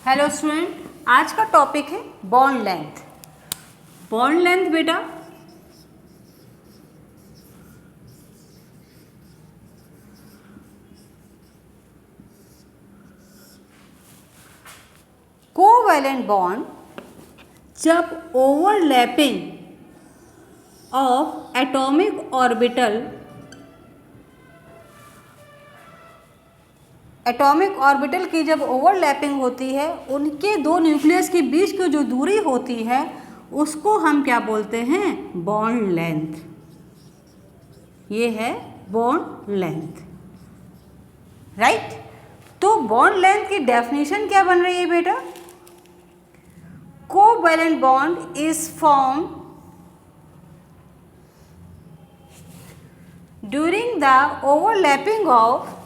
Hello student, आज का topic है बॉन्ड लेंथ। बॉन्ड लेंथ बेटा कोवैलेंट बॉन्ड जब ओवरलैपिंग ऑफ एटॉमिक ऑर्बिटल की जब ओवरलैपिंग होती है, उनके दो न्यूक्लियस के बीच की जो दूरी होती है उसको हम क्या बोलते हैं? Bond length. ये है बॉन्ड लेंथ, राइट। तो बॉन्ड लेंथ की डेफिनेशन क्या बन रही है बेटा? Covalent bond is form during the overlapping of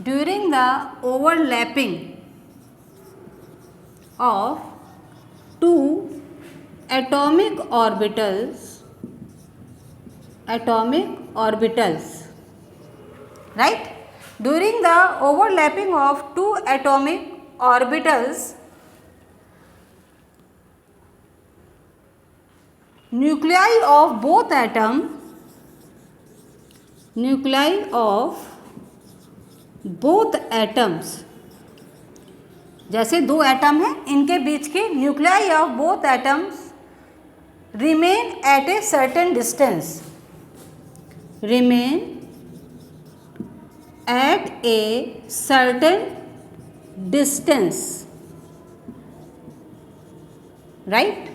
during the overlapping of two atomic orbitals, right? During the overlapping of two atomic orbitals, nuclei of both atoms, जैसे दो atom हैं, इनके बीच के nuclei of both atoms remain at a certain distance, right.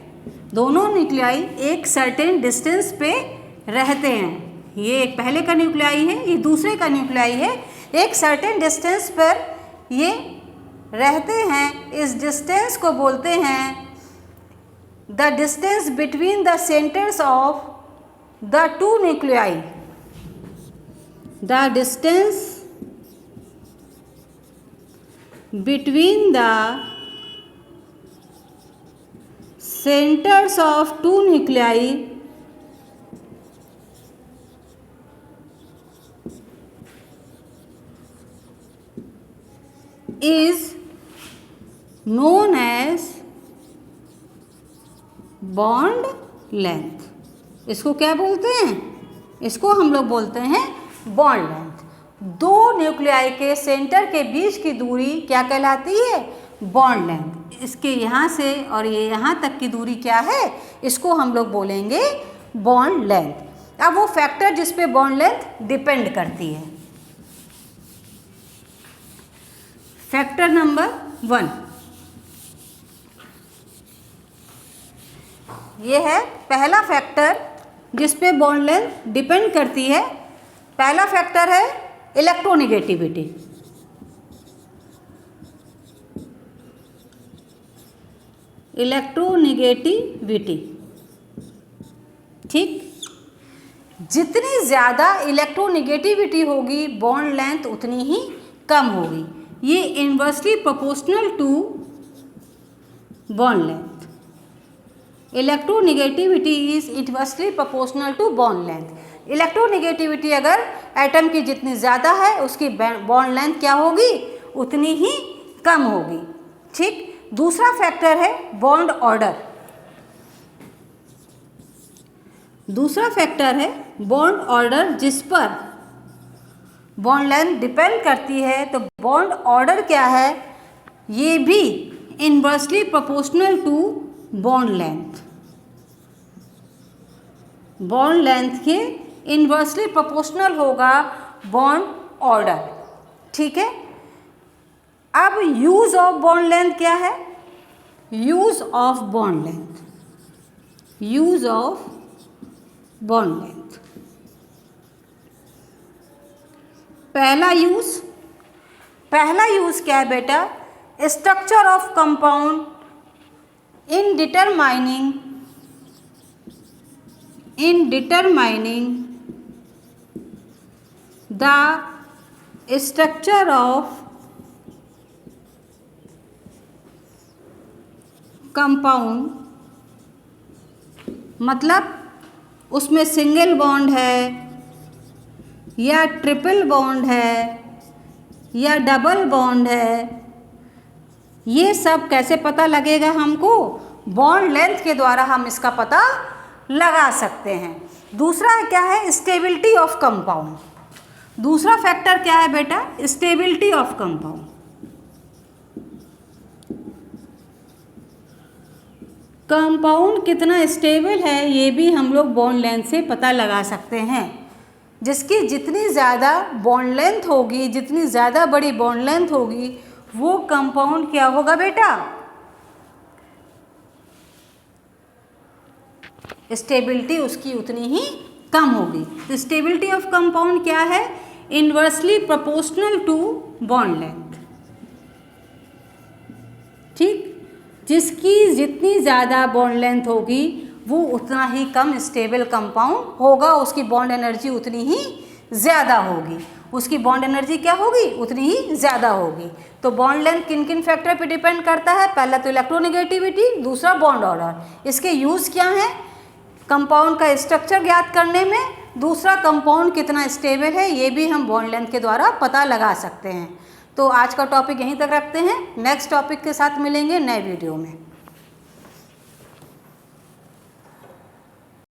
दोनों nuclei एक certain distance पे रहते हैं। ये एक पहले का न्यूक्लियाई है, ये दूसरे का न्यूक्लियाई है। एक सर्टेन डिस्टेंस पर ये रहते हैं। इस डिस्टेंस को बोलते हैं the distance between the centres of the two nuclei. The distance between the centres of two nuclei is known as bond length। इसको क्या बोलते हैं? इसको हम लोग बोलते हैं बॉन्ड लेंथ। दो न्यूक्लियाई के सेंटर के बीच की दूरी क्या कहलाती है? Bond length. इसके यहाँ से और ये यहाँ तक की दूरी क्या है? इसको हम लोग बोलेंगे बॉन्ड लेंथ। अब वो फैक्टर जिस पे बॉन्ड लेंथ डिपेंड करती है, फैक्टर नंबर 1, ये है पहला फैक्टर जिस पे बॉन्ड लेंथ डिपेंड करती है। पहला फैक्टर है इलेक्ट्रोनेगेटिविटी। ठीक, जितनी ज़्यादा इलेक्ट्रोनेगेटिविटी होगी बॉन्ड लेंथ उतनी ही कम होगी। ये inversely proportional to bond length. Electronegativity is inversely proportional to bond length. Electronegativity अगर एटम की जितनी ज़्यादा है उसकी बॉन्ड लेंथ क्या होगी? उतनी ही कम होगी। ठीक। दूसरा फैक्टर है बॉन्ड ऑर्डर। दूसरा फैक्टर है बॉन्ड ऑर्डर जिस पर बॉन्ड लेंथ डिपेंड करती है। तो बॉन्ड ऑर्डर क्या है? ये भी inversely proportional to bond length. Bond length के इन्वर्सली प्रोपोर्शनल होगा बॉन्ड ऑर्डर। ठीक है। अब यूज ऑफ बॉन्ड लेंथ क्या है? Use of bond length, use of bond length. पहला यूज क्या है बेटा? Structure of compound in determining the structure of compound मतलब उसमें सिंगल बॉन्ड है या ट्रिपल बॉन्ड है या डबल बॉन्ड है, ये सब कैसे पता लगेगा हमको? बॉन्ड लेंथ के द्वारा हम इसका पता लगा सकते हैं। दूसरा क्या है? Stability of compound. दूसरा फैक्टर क्या है बेटा? Stability of compound. कंपाउंड कितना स्टेबल है ये भी हम लोग बॉन्ड लेंथ से पता लगा सकते हैं। जिसकी जितनी ज़्यादा बॉन्ड लेंथ होगी, जितनी ज़्यादा बड़ी बॉन्ड लेंथ होगी, वो कंपाउंड क्या होगा बेटा? स्टेबिलिटी उसकी उतनी ही कम होगी। तो स्टेबिलिटी ऑफ कंपाउंड क्या है? Inversely proportional to bond length. ठीक, जिसकी जितनी ज़्यादा बॉन्ड लेंथ होगी वो उतना ही कम स्टेबल कंपाउंड होगा, उसकी बॉन्ड एनर्जी उतनी ही ज़्यादा होगी। उसकी बॉन्ड एनर्जी क्या होगी? उतनी ही ज़्यादा होगी। तो बॉन्ड लेंथ किन किन फैक्टर पे डिपेंड करता है? पहला तो इलेक्ट्रोनेगेटिविटी, दूसरा बॉन्ड ऑर्डर। इसके यूज़ क्या हैं? कंपाउंड का स्ट्रक्चर ज्ञात करने में, दूसरा कंपाउंड कितना स्टेबल है ये भी हम बॉन्ड लेंथ के द्वारा पता लगा सकते हैं। तो आज का टॉपिक यहीं तक रखते हैं। नेक्स्ट टॉपिक के साथ मिलेंगे नए वीडियो में।